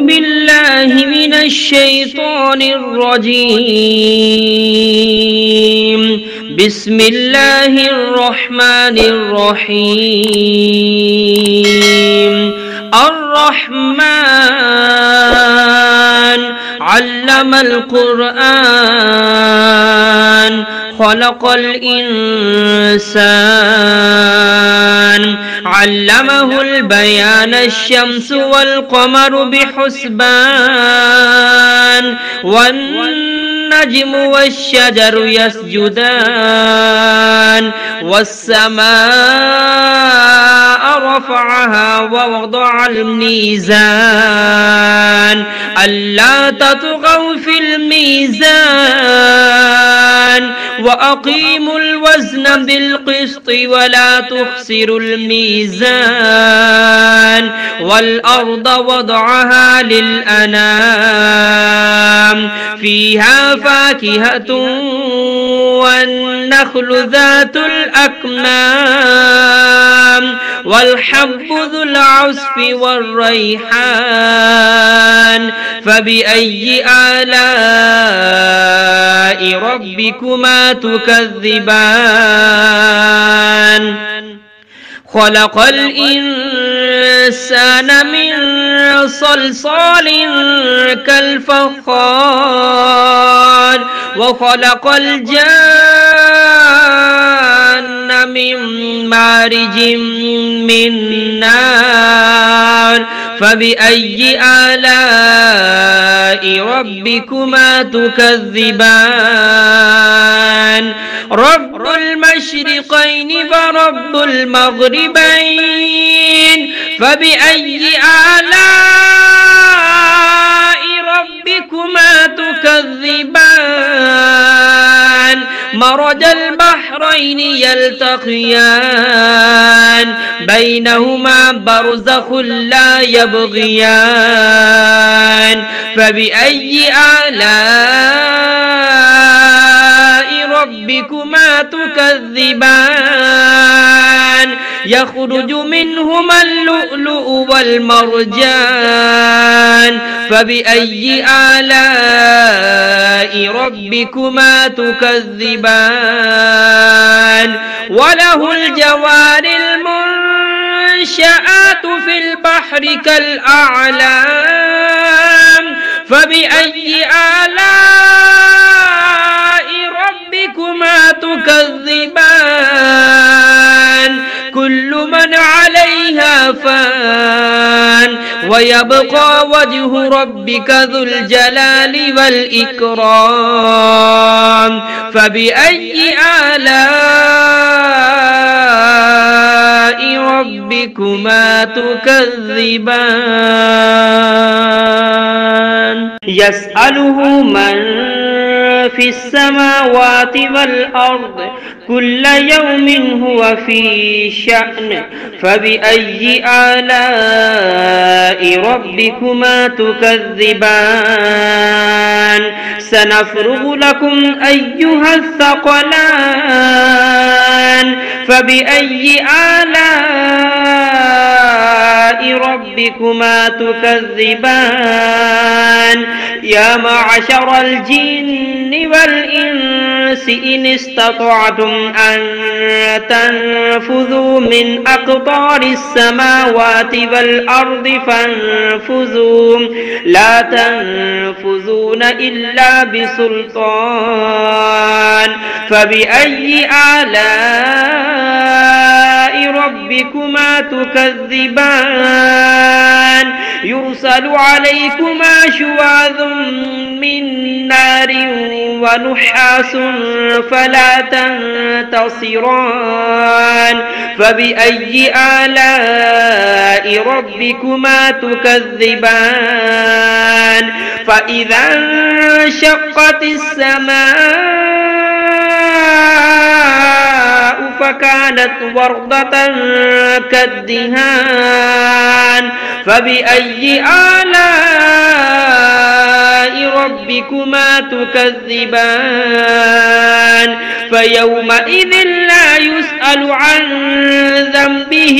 بالله من الشيطان الرجيم. بسم الله الرحمن الرحيم. الرحمن علم القرآن خلق الإنسان علمه البيان الشمس والقمر بحسبان والنجم والشجر يسجدان والسماء رفعها ووضع الميزان ألا تطغوا في الميزان وأقيموا الوزن بالقسط ولا تخسروا الميزان والأرض وضعها للأنام فيها فاكهة والنخل ذات الأكمام والحب ذو العصف والريحان فبأي آلاء ربكما تكذبان خلق الإنسان من صلصال كالفخار وخلق الجان من مارج من نار فبأي آلاء ربكما تكذبان رب المشرقين ورب المغربين فبأي آلاء ربكما تكذبان مرج البحرين يلتقيان بينهما برزخ لا يبغيان فبأي آلاء ربكما تكذبان يخرج منهما اللؤلؤ والمرجان فبأي آلاء ربكما تكذبان وله الجوار المنشآت في البحر كالأعلام فبأي آلاء ربكما تكذبان كل من عليها فان ويبقى وجه ربك ذو الجلال والإكرام فبأي آلاء ربكما تكذبان يسأله من في السماوات والأرض كل يوم هو في شأن فبأي آلاء ربكما تكذبان سنفرغ لكم أيها الثقلان فبأي آلاء ربكما تكذبان يا معشر الجن والإنس إن استطعتم أن تنفذوا من أقطار السماوات والأرض فانفذوا لا تنفذون إلا بسلطان فبأي آلاء ربكما تكذبان يرسل عليكما شواظ من نار ونحاس فلا تنتصران فبأي آلاء ربكما تكذبان فإذا انشقت السماء فكانت وردة كالدهان فبأي آلاء ربكما تكذبان فيومئذ لا يسأل عن ذنبه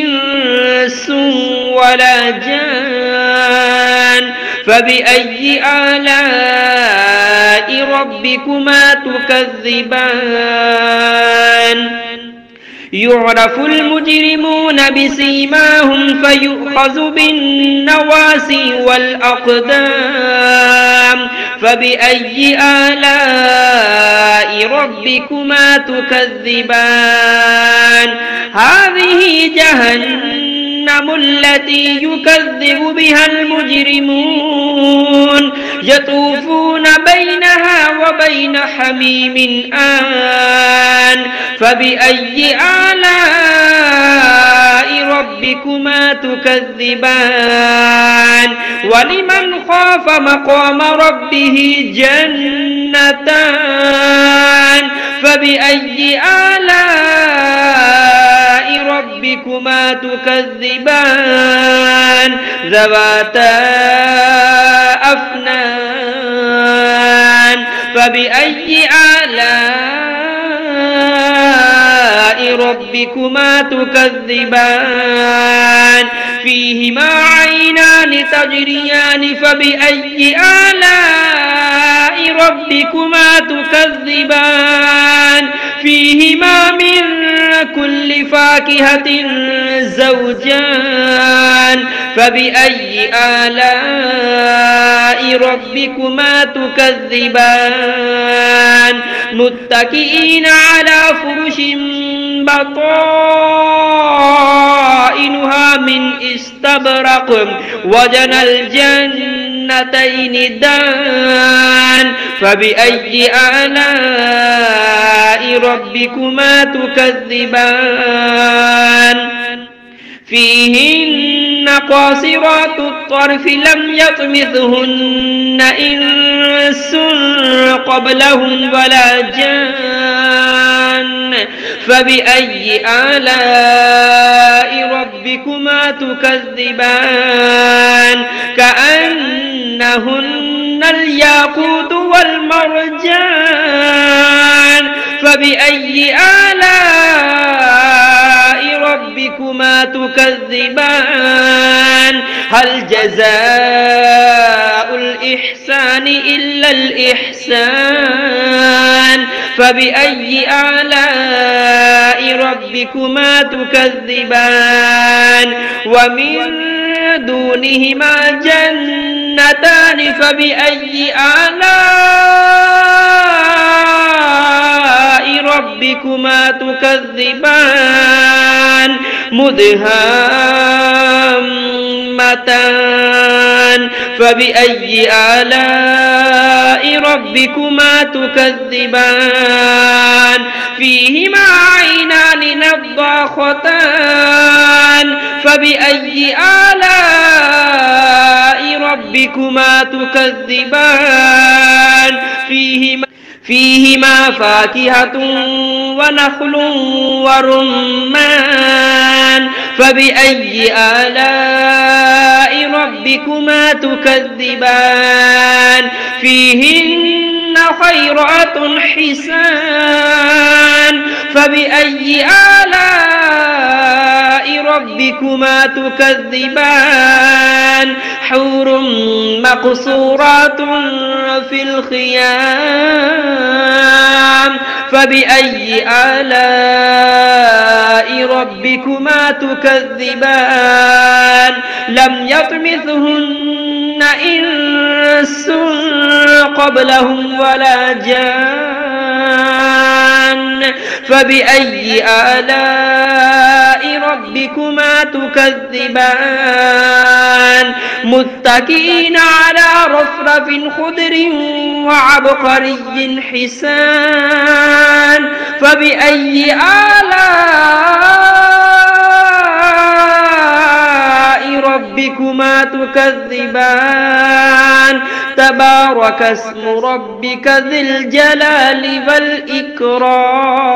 إنس ولا جان فبأي آلاء ربكما تكذبان يعرف المجرمون بسيماهم فيؤخذ بالنواسي والأقدام فبأي آلاء ربكما تكذبان هذه جهنم التي يكذب بها المجرمون يطوفون بينها وبين حميم آن فبأي آلاء ربكما تكذبان ولمن خاف مقام ربه جنتان فبأي آلاء ربكما تكذبان ذواتا أفنان فبأي آلاء ربكما تكذبان فيهما عينان تجريان فبأي آلاء ربكما تكذبان فيهما من كل فاكهة زوجان فبأي آلاء ربكما تكذبان متكئين على فرش بطائنها من استبرق وجنى الجنتين دان فبأي آلاء ربكما تكذبان فيهن قاصرات الطرف لم يطمثهن إنس قبلهم ولا جان فبأي آلاء ربكما تكذبان كأنهن الياقوت والمرجان فبأي آلاء ربكما تكذبان هل جزاء الإحسان إلا الإحسان فبأي آلاء ربكما تكذبان ومن دونهما جنتان فبأي آلاء ربكما تكذبان مدهامتان فبأي آلاء ربكما تكذبان فيهما عينان نضاختان فبأي آلاء ربكما تكذبان فيهما فاكهة ونخل ورمان فبأي آلاء ربكما تكذبان فيهن خيرات حسان فبأي آلاء ربكما تكذبان حور مقصورات في الخيام فبأي آلاء ربكما تكذبان لم يطمثهن إنس قبلهم ولا جان فبأي آلاء ربكما تكذبان متكئين على رفرف خضر وعبقري حسان فبأي آلاء ربكما تكذبان تبارك اسم ربك ذي الجلال والإكرام